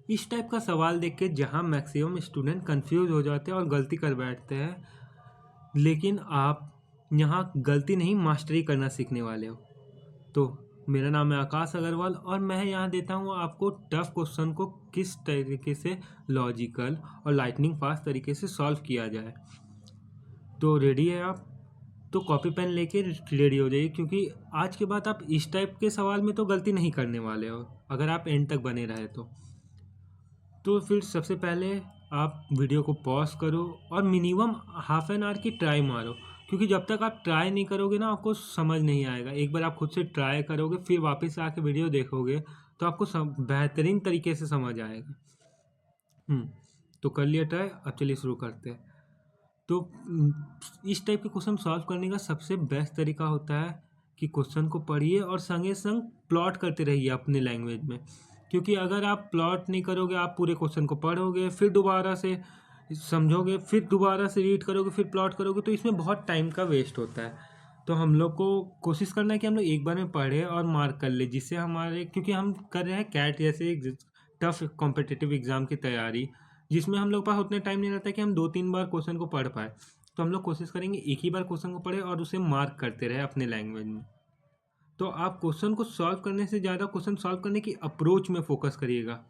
इस टाइप का सवाल देख के जहाँ मैक्सिमम स्टूडेंट कंफ्यूज हो जाते हैं और गलती कर बैठते हैं, लेकिन आप यहाँ गलती नहीं मास्टरी करना सीखने वाले हो। तो मेरा नाम है आकाश अग्रवाल और मैं यहाँ देता हूँ आपको टफ क्वेश्चन को किस तरीके से लॉजिकल और लाइटनिंग फास्ट तरीके से सॉल्व किया जाए। तो रेडी है आप? तो कॉपी पेन लेके रेडी हो जाइए, क्योंकि आज के बाद आप इस टाइप के सवाल में तो गलती नहीं करने वाले हो अगर आप एंड तक बने रहे तो फिर सबसे पहले आप वीडियो को पॉज करो और मिनिमम हाफ एन आवर की ट्राई मारो, क्योंकि जब तक आप ट्राई नहीं करोगे ना आपको समझ नहीं आएगा। एक बार आप खुद से ट्राई करोगे फिर वापस आके वीडियो देखोगे तो आपको बेहतरीन तरीके से समझ आएगा। तो कर लिया ट्राई, अब चलिए शुरू करते हैं। तो इस टाइप के क्वेश्चन सॉल्व करने का सबसे बेस्ट तरीका होता है कि क्वेश्चन को पढ़िए और संगे संग प्लॉट करते रहिए अपने लैंग्वेज में, क्योंकि अगर आप प्लॉट नहीं करोगे, आप पूरे क्वेश्चन को पढ़ोगे फिर दोबारा से समझोगे फिर दोबारा से रीड करोगे फिर प्लॉट करोगे, तो इसमें बहुत टाइम का वेस्ट होता है। तो हम लोग को कोशिश करना है कि हम लोग एक बार में पढ़े और मार्क कर ले, जिससे हमारे, क्योंकि हम कर रहे हैं कैट जैसे टफ कॉम्पिटिटिव एग्ज़ाम की तैयारी, जिसमें हम लोग पास उतने टाइम नहीं रहता कि हम 2-3 बार क्वेश्चन को पढ़ पाए। तो हम लोग कोशिश करेंगे एक ही बार क्वेश्चन को पढ़े और उसे मार्क करते रहे अपने लैंग्वेज में। तो आप क्वेश्चन को सॉल्व करने से ज़्यादा क्वेश्चन सॉल्व करने की अप्रोच में फोकस करिएगा।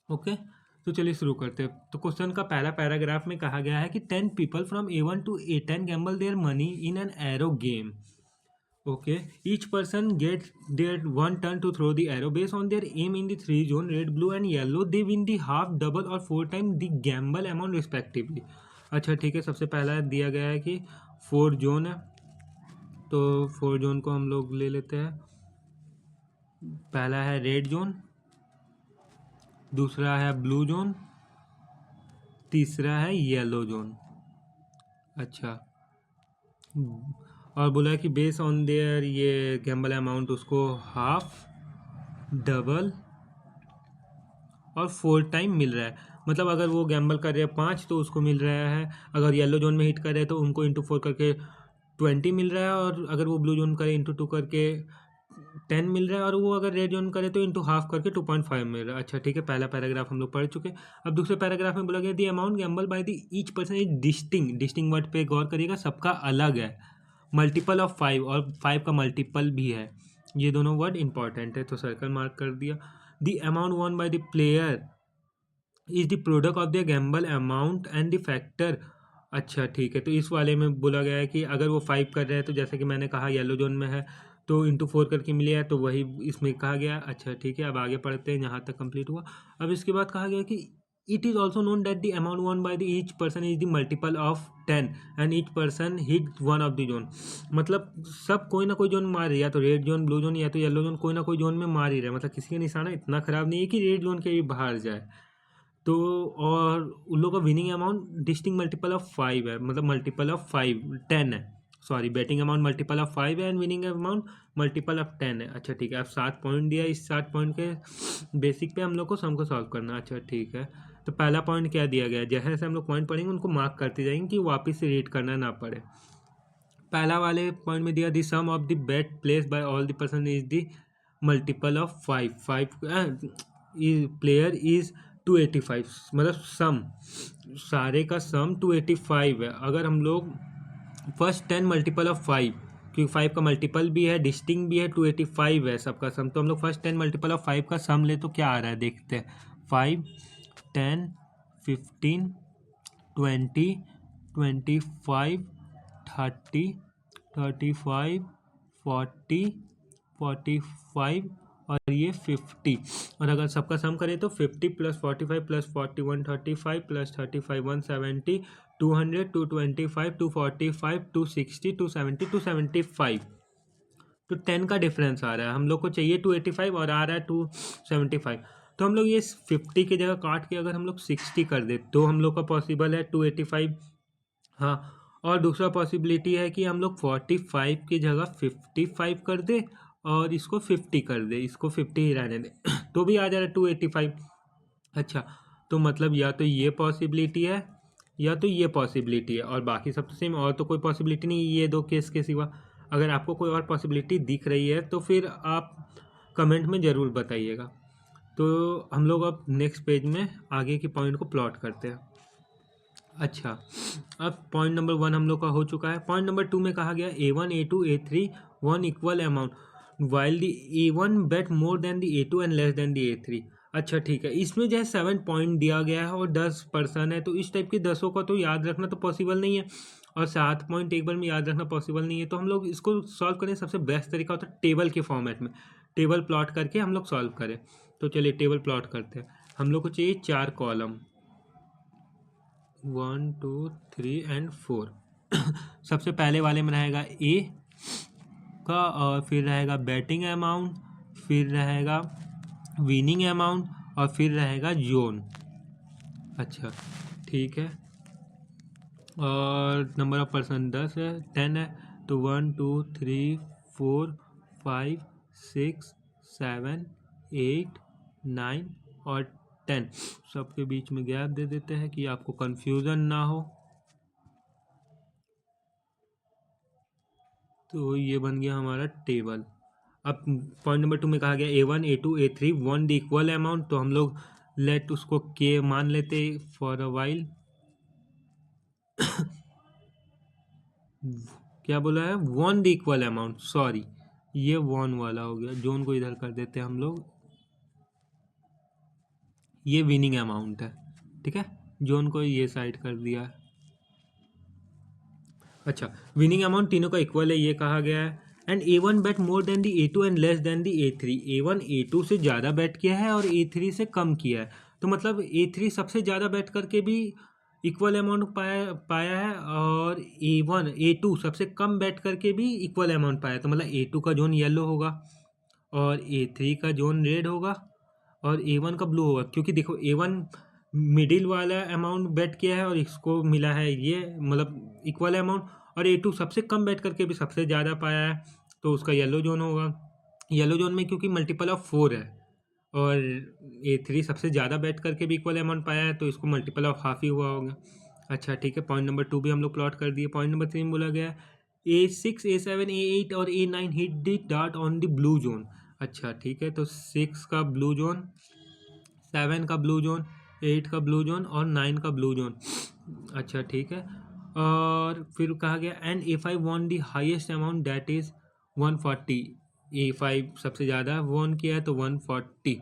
ओके, तो चलिए शुरू करते हैं। तो क्वेश्चन का पहला पैराग्राफ में कहा गया है कि 10 people from A1 to A10 Gamble their money in an arrow game. Okay, each person gets their one turn to throw the arrow based on their aim in the 3 zone red, blue and yellow. They win the half, double और 4 times the gamble amount respectively. अच्छा ठीक है, सबसे पहला दिया गया है कि 4 जोन है, तो 4 जोन को हम लोग ले लेते हैं। पहला है रेड जोन, दूसरा है ब्लू जोन, तीसरा है येलो जोन। अच्छा, और बोला है कि बेस ऑन देयर ये गैम्बल अमाउंट उसको हाफ, डबल और 4 टाइम मिल रहा है। मतलब अगर वो गैम्बल कर रहे हैं 5 तो उसको मिल रहा है, अगर येलो जोन में हिट कर रहे हैं तो उनको इंटू 4 करके 20 मिल रहा है, और अगर वो ब्लू जोन करे इंटू 2 करके 10 मिल रहा है, और वो अगर रेड जोन करे तो इंटू हाफ करके 2.5 मिल रहा है। अच्छा ठीक है, पहला पैराग्राफ हम लोग पढ़ चुके। अब दूसरे पैराग्राफ में बोला गया the amount gamble by the each person is distinct word पे गौर करिएगा, सबका अलग है। मल्टीपल ऑफ 5 और 5 का मल्टीपल भी है, ये दोनों वर्ड इंपॉर्टेंट है, तो सर्कल मार्क कर दिया। The amount won by the player is the product of the Gamble amount and the factor. अच्छा ठीक है, तो इस वाले में बोला गया है कि अगर वो 5 कर रहे हैं तो जैसे कि मैंने कहा येलो जोन में है तो इंटू 4 करके मिले है, तो वही इसमें कहा गया। अच्छा ठीक है, अब आगे पढ़ते हैं, यहाँ तक कंप्लीट हुआ। अब इसके बाद कहा गया कि it is also known that the amount one by the each person is the multiple of 10 and each person hit one of the zone. मतलब सब कोई ना कोई जोन मार रही है, या तो रेड जोन, ब्लू जोन या तो येलो जोन, कोई ना कोई जोन में मार ही रहा है। मतलब किसी का निशाना इतना ख़राब नहीं है कि रेड जोन के भी बाहर जाए। तो और उन लोगों का winning amount distinct multiple of 5 है, मतलब मल्टीपल ऑफ 5 10 है, sorry betting amount multiple of 5 है and winning amount multiple of 10 है। अच्छा ठीक है, अब 7 पॉइंट दिया, इस 7 पॉइंट के बेसिक पे हम लोग को सम को सॉल्व करना है। अच्छा ठीक है, तो पहला पॉइंट क्या दिया गया है, जैसे जैसे हम लोग पॉइंट पढ़ेंगे उनको मार्क करते जाएंगे कि वापस से रीड करना ना पड़े। पहला वाले पॉइंट में दिया the sum of the bet place by all the person is the multiple of 5 player is 285, मतलब सम सारे का सम 285 है। अगर हम लोग फर्स्ट 10 मल्टीपल ऑफ 5, क्योंकि 5 का मल्टीपल भी है, डिस्टिंग भी है, 285 है सबका सम, तो हम लोग फर्स्ट 10 मल्टीपल ऑफ 5 का सम ले तो क्या आ रहा है देखते हैं। 5 10 15 20 25 30 35 40 45 और ये 50, और अगर सबका सम करें तो 50 प्लस 45 प्लस 40 135 प्लस 35 170 200 225 245 260 270 275, तो 10 का डिफरेंस आ रहा है। हम लोग को चाहिए 285 और आ रहा है 275, तो हम लोग ये 50 की जगह काट के अगर हम लोग 60 कर दे तो हम लोग का पॉसिबल है 285। हाँ, और दूसरा पॉसिबिलिटी है कि हम लोग 45 की जगह 55 कर दे और इसको 50 कर दे, इसको 50 ही रहने दे तो भी आ जा रहा है 285। अच्छा, तो मतलब या तो ये पॉसिबिलिटी है या तो ये पॉसिबिलिटी है, और बाकी सब तो सेम, और तो कोई पॉसिबिलिटी नहीं ये दो केस के सिवा। अगर आपको कोई और पॉसिबिलिटी दिख रही है तो फिर आप कमेंट में ज़रूर बताइएगा। तो हम लोग अब नेक्स्ट पेज में आगे के पॉइंट को प्लॉट करते हैं। अच्छा, अब पॉइंट नंबर 1 हम लोग का हो चुका है। पॉइंट नंबर 2 में कहा गया A1 A2 A3 1 equal amount while the A1 bet more than the A2 and less than the A3। अच्छा ठीक है, इसमें जो है 7 पॉइंट दिया गया है और 10 पर्सन है, तो इस टाइप के 10 का तो याद रखना तो पॉसिबल नहीं है और 7 पॉइंट एक बार में याद रखना पॉसिबल नहीं है। तो हम लोग इसको सॉल्व करें, सबसे बेस्ट तरीका होता है टेबल के फॉर्मेट में, टेबल प्लॉट करके हम लोग सॉल्व करें। तो चलिए टेबल प्लॉट करते हैं। हम लोग को चाहिए 4 कॉलम 1 2 3 एंड 4। सबसे पहले वाले में रहेगा ए का, और फिर रहेगा बैटिंग अमाउंट, फिर रहेगा विनिंग अमाउंट और फिर रहेगा जोन। अच्छा ठीक है, और नंबर ऑफ पर्सन 10 है, तो 1 2 3 4 5 6 7 8 9 और 10। सबके बीच में गैप दे देते हैं कि आपको कंफ्यूजन ना हो। तो ये बन गया हमारा टेबल। अब पॉइंट नंबर 2 में कहा गया A1 A2 A3 1 the equal amount, तो हम लोग लेट उसको के मान लेते फॉर अ वाइल। क्या बोला है, 1 द इक्वल अमाउंट, सॉरी ये 1 वाला हो गया, जोन को इधर कर देते हैं हम लोग, ये विनिंग अमाउंट है। ठीक है, जोन को ये साइड कर दिया। अच्छा, विनिंग अमाउंट तीनों का इक्वल है ये कहा गया है। And A1 bet more than the A2 and less than the A3। A1 A2 से ज़्यादा बैट किया है और A3 से कम किया है, तो मतलब A3 सबसे ज़्यादा बैट करके भी इक्वल अमाउंट पाया है और A2 सबसे कम बैट करके भी इक्वल अमाउंट पाया है। तो मतलब A2 का जोन येलो होगा और A3 का जोन रेड होगा और A1 का ब्लू होगा, क्योंकि देखो A1 मिडिल वाला अमाउंट बेट किया है और इसको मिला है ये मतलब इक्वल अमाउंट, और A2 सबसे कम बेट करके भी सबसे ज़्यादा पाया है, तो उसका येलो जोन होगा। येलो जोन में क्योंकि मल्टीपल ऑफ 4 है और A3 सबसे ज़्यादा बेट करके भी इक्वल अमाउंट पाया है, तो इसको मल्टीपल ऑफ हाफ ही हुआ होगा। अच्छा ठीक है, पॉइंट नंबर 2 भी हम लोग प्लॉट कर दिए। पॉइंट नंबर 3 में बोला गया A6 A7 A8 और A9 hit the dart on the blue zone. अच्छा ठीक है, तो 6 का ब्लू जोन, 7 का ब्लू जोन, 8 का ब्लू जोन और 9 का ब्लू जोन। अच्छा ठीक है, और फिर कहा गया and A5 won the highest amount that is 140। A5 सबसे ज़्यादा वॉन किया है तो 140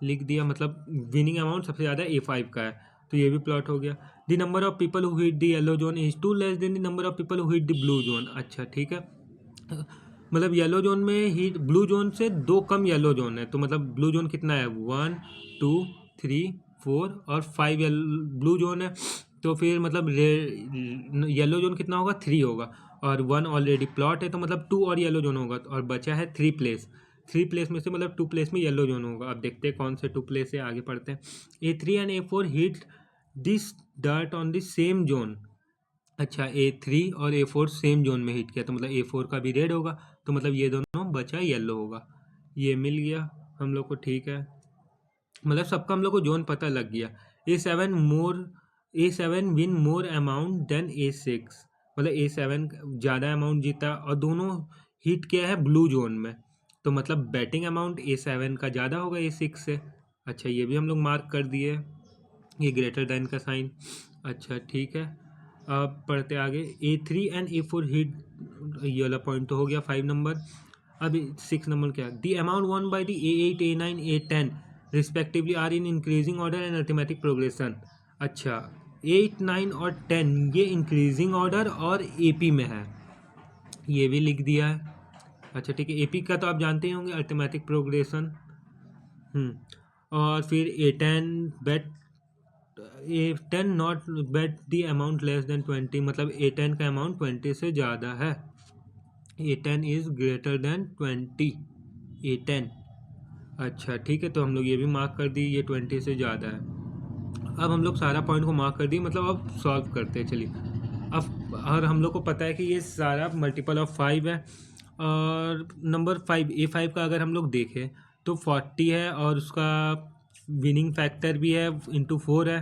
लिख दिया, मतलब विनिंग अमाउंट सबसे ज़्यादा A5 का है, तो ये भी प्लॉट हो गया। The number of people who hit the yellow zone is 2 less than the number of people who hit the blue zone. अच्छा ठीक है, मतलब येलो जोन में हिट ब्लू जोन से 2 कम येलो जोन है, तो मतलब ब्लू जोन कितना है 1 2 3 4 और 5 ब्लू जोन है, तो फिर मतलब येलो जोन कितना होगा 3 होगा और 1 ऑलरेडी प्लॉट है, तो मतलब 2 और येलो जोन होगा और बचा है 3 प्लेस। 3 प्लेस में से मतलब 2 प्लेस में येलो जोन होगा। अब देखते हैं कौन से 2 प्लेस है, आगे पढ़ते हैं। A3 and A4 hit this dart on the same zone. अच्छा, A3 और A4 सेम जोन में हिट किया, तो मतलब A4 का भी रेड होगा, तो मतलब ये दोनों बचा येलो होगा। ये मिल गया हम लोग को, ठीक है, मतलब सबका हम लोग को जोन पता लग गया। A7 win more amount then A6, मतलब A7 ज़्यादा अमाउंट जीता और दोनों हिट किया है ब्लू जोन में, तो मतलब बैटिंग अमाउंट A7 का ज़्यादा होगा A6 से। अच्छा, ये भी हम लोग मार्क कर दिए, ये ग्रेटर देन का साइन। अच्छा ठीक है, अब पढ़ते आगे। A3 एंड A4 हिट, ये वाला पॉइंट तो हो गया 5 नंबर। अब 6 नंबर क्या, the amount one by the A8 A9 A10 respectively are in increasing order and arithmetic progression. अच्छा, 8 9 और 10 ये इंक्रीजिंग ऑर्डर और AP में है, ये भी लिख दिया है। अच्छा ठीक है, AP का तो आप जानते ही होंगे, अर्थमेटिक प्रोग्रेशन। और फिर A10 bet A10 not bet the amount less than 20, मतलब A10 का अमाउंट 20 से ज़्यादा है। A10 is greater than 20, A10। अच्छा ठीक है, तो हम लोग ये भी मार्क कर दी, ये 20 से ज़्यादा है। अब हम लोग सारा पॉइंट को मार्क कर दिए, मतलब अब सॉल्व करते हैं। चलिए, अब और हम लोग को पता है कि ये सारा मल्टीपल ऑफ 5 है, और नंबर 5 A5 का अगर हम लोग देखें तो 40 है और उसका विनिंग फैक्टर भी है इंटू 4 है,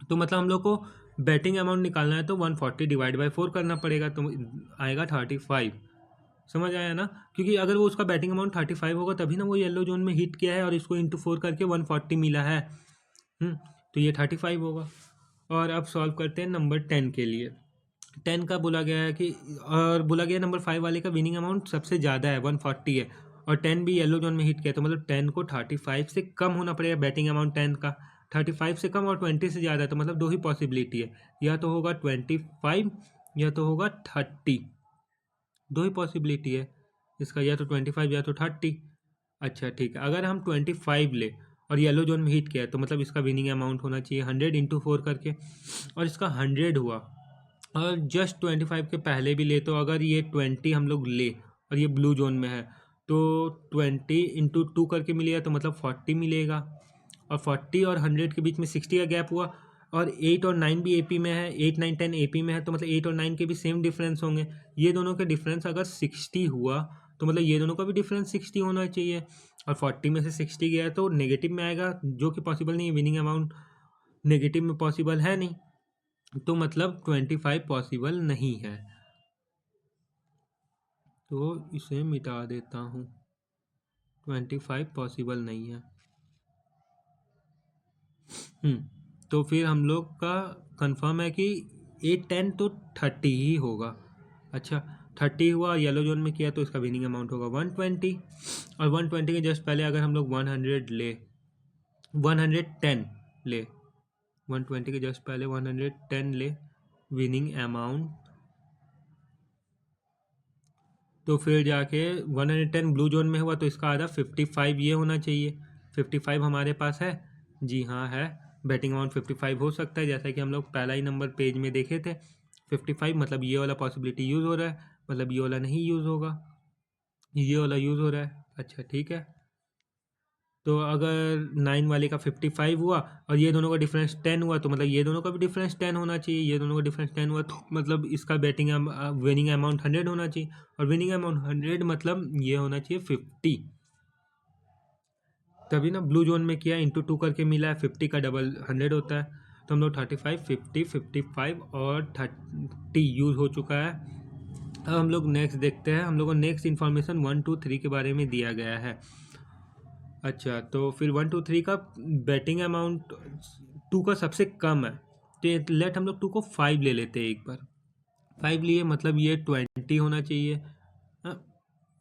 तो मतलब हम लोग को बैटिंग अमाउंट निकालना है तो 140 डिवाइड बाई 4 करना पड़ेगा, तो आएगा 35। समझ आया ना, क्योंकि अगर वो उसका बैटिंग अमाउंट 35 होगा तभी ना वो येलो जोन में हिट किया है और इसको इंटू 4 करके 140 मिला है। तो ये 35 होगा। और अब सॉल्व करते हैं नंबर 10 के लिए। 10 का बोला गया है कि, और बोला गया नंबर 5 वाले का विनिंग अमाउंट सबसे ज़्यादा है 140 है, और 10 भी येलो जोन में हिट किया, तो मतलब 10 को 35 से कम होना पड़ेगा बैटिंग अमाउंट 10 का। 35 से कम और 20 से ज़्यादा, तो मतलब दो ही पॉसिबिलिटी है, या तो होगा 25 या तो होगा 30। दो ही पॉसिबिलिटी है इसका, या तो 25 या तो 30। अच्छा ठीक है, अगर हम 25 ले और येलो जोन में हिट किया तो मतलब इसका विनिंग अमाउंट होना चाहिए 100 इंटू 4 करके, और इसका 100 हुआ। और जस्ट 25 के पहले भी ले, तो अगर ये 20 हम लोग ले और ये ब्लू जोन में है तो 20 इंटू 2 करके मिलेगा, तो मतलब 40 मिलेगा। और 40 और 100 के बीच में 60 का गैप हुआ, और 8 और 9 भी एपी में है, 8 9 10 एपी में है, तो मतलब 8 और 9 के भी सेम डिफरेंस होंगे। ये दोनों के डिफरेंस अगर 60 हुआ तो मतलब ये दोनों का भी डिफरेंस 60 होना चाहिए, और 40 में से 60 गया तो नेगेटिव में आएगा, जो कि पॉसिबल नहीं है, विनिंग अमाउंट नेगेटिव में पॉसिबल है नहीं, तो मतलब 25 पॉसिबल नहीं है। तो इसे मिटा देता हूँ, 25 पॉसिबल नहीं है। तो फिर हम लोग का कंफर्म है कि 8 10 तो 30 ही होगा। अच्छा 30 हुआ, येलो जोन में किया तो इसका विनिंग अमाउंट होगा 120, और 120 के जस्ट पहले अगर हम लोग 100 ले, 110 ले, 120 के जस्ट पहले 110 ले विनिंग अमाउंट, तो फिर जाके 110 ब्लू जोन में हुआ तो इसका आधा 55 ये होना चाहिए। 55 हमारे पास है, जी हाँ है। बैटिंग अमाउंट 55 हो सकता है, जैसा कि हम लोग पहला ही नंबर पेज में देखे थे। 55 मतलब ये वाला पॉसिबिलिटी यूज़ हो रहा है, मतलब ये वाला नहीं यूज़ होगा, ये वाला यूज़ हो रहा है। अच्छा ठीक है, तो अगर 9 वाले का 55 हुआ और ये दोनों का डिफरेंस 10 हुआ, तो मतलब ये दोनों का भी डिफरेंस 10 होना चाहिए। ये दोनों का डिफरेंस 10 हुआ तो मतलब इसका विनिंग अमाउंट 100 होना चाहिए, और विनिंग अमाउंट 100 मतलब ये होना चाहिए 50। तभी ना ब्लू जोन में किया, इंटू 2 करके मिला है, 50 का डबल 100 होता है, तो हम लोग 35 50 55 और 30 यूज़ हो चुका है। अब हम लोग नेक्स्ट देखते हैं, हम लोग को नेक्स्ट इन्फॉर्मेशन 1 2 3 के बारे में दिया गया है। अच्छा तो फिर 1 2 3 का बैटिंग अमाउंट 2 का सबसे कम है, तो लेट हम लोग 2 को 5 ले लेते हैं एक बार। 5 लिए मतलब ये 20 होना चाहिए। हाँ,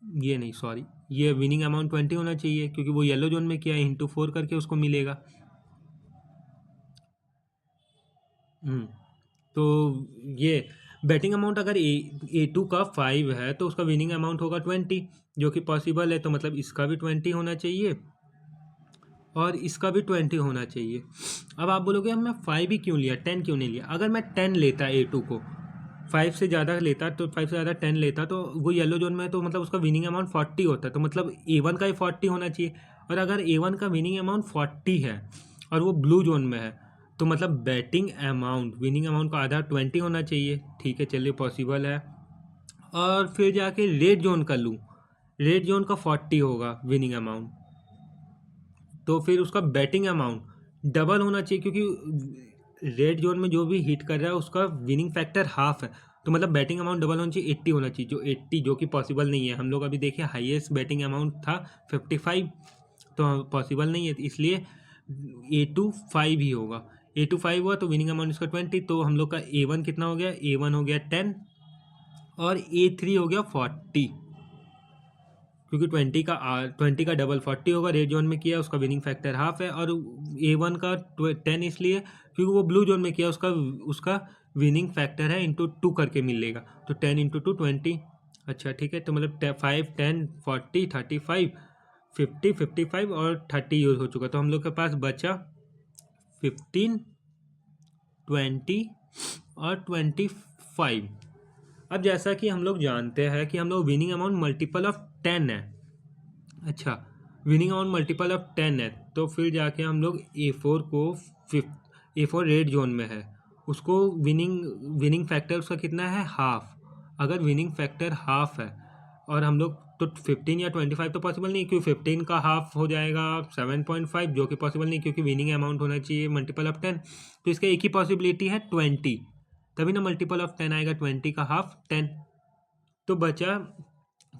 ये नहीं सॉरी, ये विनिंग अमाउंट 20 होना चाहिए, क्योंकि वो येलो जोन में किया है, इंटू 4 करके उसको मिलेगा। तो ये बैटिंग अमाउंट अगर A2 का 5 है तो उसका विनिंग अमाउंट होगा 20, जो कि पॉसिबल है, तो मतलब इसका भी 20 होना चाहिए और इसका भी 20 होना चाहिए। अब आप बोलोगे हम मैं 5 ही क्यों लिया, 10 क्यों नहीं लिया? अगर मैं 10 लेता A2 को, 5 से ज़्यादा लेता, तो 5 से ज़्यादा 10 लेता, तो वो येलो जोन में है, तो मतलब उसका विनिंग अमाउंट 40 होता है, तो मतलब A1 का ही 40 होना चाहिए। और अगर A1 का विनिंग अमाउंट 40 है और वो ब्लू जोन में है, तो मतलब बैटिंग अमाउंट विनिंग अमाउंट का आधा 20 होना चाहिए। ठीक है चलिए पॉसिबल है। और फिर जाके रेड जोन का लूँ, रेड जोन का 40 होगा विनिंग अमाउंट, तो फिर उसका बैटिंग अमाउंट डबल होना चाहिए, क्योंकि रेड जोन में जो भी हिट कर रहा है उसका विनिंग फैक्टर हाफ है, तो मतलब बैटिंग अमाउंट डबल होना चाहिए, 80 होना चाहिए, जो 80 जो कि पॉसिबल नहीं है। हम लोग अभी देखे हाईएस्ट बैटिंग अमाउंट था 55, तो पॉसिबल नहीं है, इसलिए A2 5 ही होगा। A2 5 हुआ तो विनिंग अमाउंट इसका 20, तो हम लोग का A1 कितना हो गया, A1 हो गया 10 और A3 हो गया 40, क्योंकि 20 का डबल 40 होगा, रेड जोन में किया उसका विनिंग फैक्टर हाफ है, और A1 का 10 इसलिए क्योंकि वो ब्लू जोन में किया, उसका उसका विनिंग फैक्टर है इंटू 2 करके मिलेगा, तो 10 इंटू 2 20। अच्छा ठीक है, तो मतलब 5 10 40 35 50 55 और 30 यूज़ हो चुका, तो हम लोग के पास बचा 15 20 और 25। अब जैसा कि हम लोग जानते हैं कि हम लोग विनिंग अमाउंट मल्टीपल ऑफ 10 है। अच्छा विनिंग अमाउंट मल्टीपल ऑफ 10 है, तो फिर जाके हम लोग A4 को A4 रेड जोन में है, उसको विनिंग फैक्टर उसका कितना है, हाफ। अगर विनिंग फैक्टर हाफ है और हम लोग, तो 15 या 25 तो पॉसिबल नहीं, क्योंकि 15 का हाफ हो जाएगा 7.5, जो कि पॉसिबल नहीं, क्योंकि विनिंग अमाउंट होना चाहिए मल्टीपल ऑफ 10, तो इसका एक ही पॉसिबिलिटी है 20, तभी ना मल्टीपल ऑफ 10 आएगा, 20 का हाफ 10, तो बचा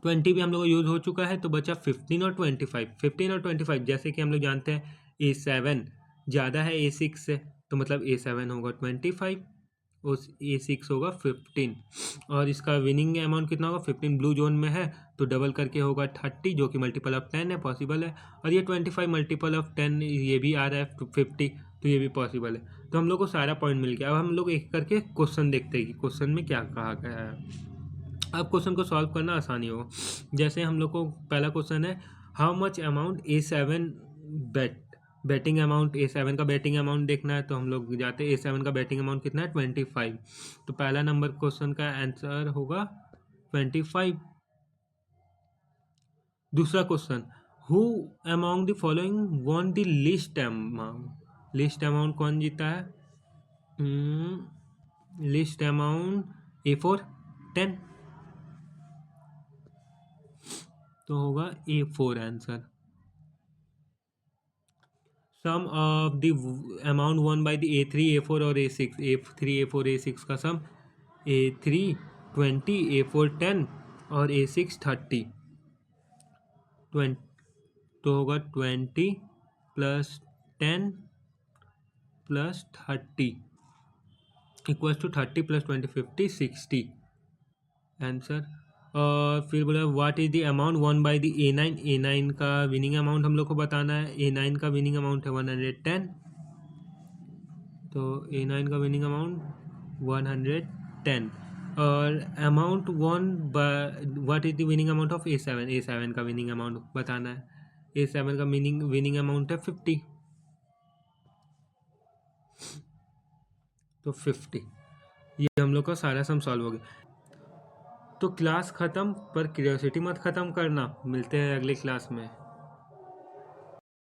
20 भी हम लोग का यूज़ हो चुका है, तो बचा 15 और 25। 15 और 25 जैसे कि हम लोग जानते हैं A7 ज़्यादा है A6 से, तो मतलब A7 होगा 25 और A6 होगा 15। और इसका विनिंग अमाउंट कितना होगा, 15 ब्लू जोन में है तो डबल करके होगा 30, जो कि मल्टीपल ऑफ 10 है, पॉसिबल है। और ये 25 मल्टीपल ऑफ 10 ये भी आ रहा है 50, तो ये भी पॉसिबल है। तो हम लोग को सारा पॉइंट मिल गया। अब हम लोग एक करके क्वेश्चन देखते हैं कि क्वेश्चन में क्या कहा गया है। अब क्वेश्चन को सॉल्व करना आसानी होगा। जैसे हम लोग को पहला क्वेश्चन है, how much amount A7 batting amount, A7 का बैटिंग अमाउंट देखना है, तो हम लोग जाते हैं A7 का बैटिंग अमाउंट कितना है 25। तो पहला नंबर क्वेश्चन का आंसर होगा 25। दूसरा question, who among the following won the list amount, list amount कौन जीता है, लिस्ट अमाउंट A4 10, तो होगा A4 answer. Sum of the amount one by the A3 A4 और A6, A3 A4 A6 का सम, A3 20 A4 10 और A6 30, 20, तो होगा 20 plus 10 plus 30 equals to 30 plus 20 50 60 answer. और फिर बोला what is the amount one by the A9, A9 का winning amount हम लोग को बताना है। A9 का विनिंग अमाउंट है 110, तो A9 का विनिंग अमाउंट 110। और amount one what is the winning amount of A7, A7 का विनिंग अमाउंट बताना है। A7 का विनिंग अमाउंट है 50, तो 50। ये हम लोग का सारा सम सॉल्व हो गया। तो क्लास ख़त्म, पर क्यूरियोसिटी मत ख़त्म करना। मिलते हैं अगले क्लास में।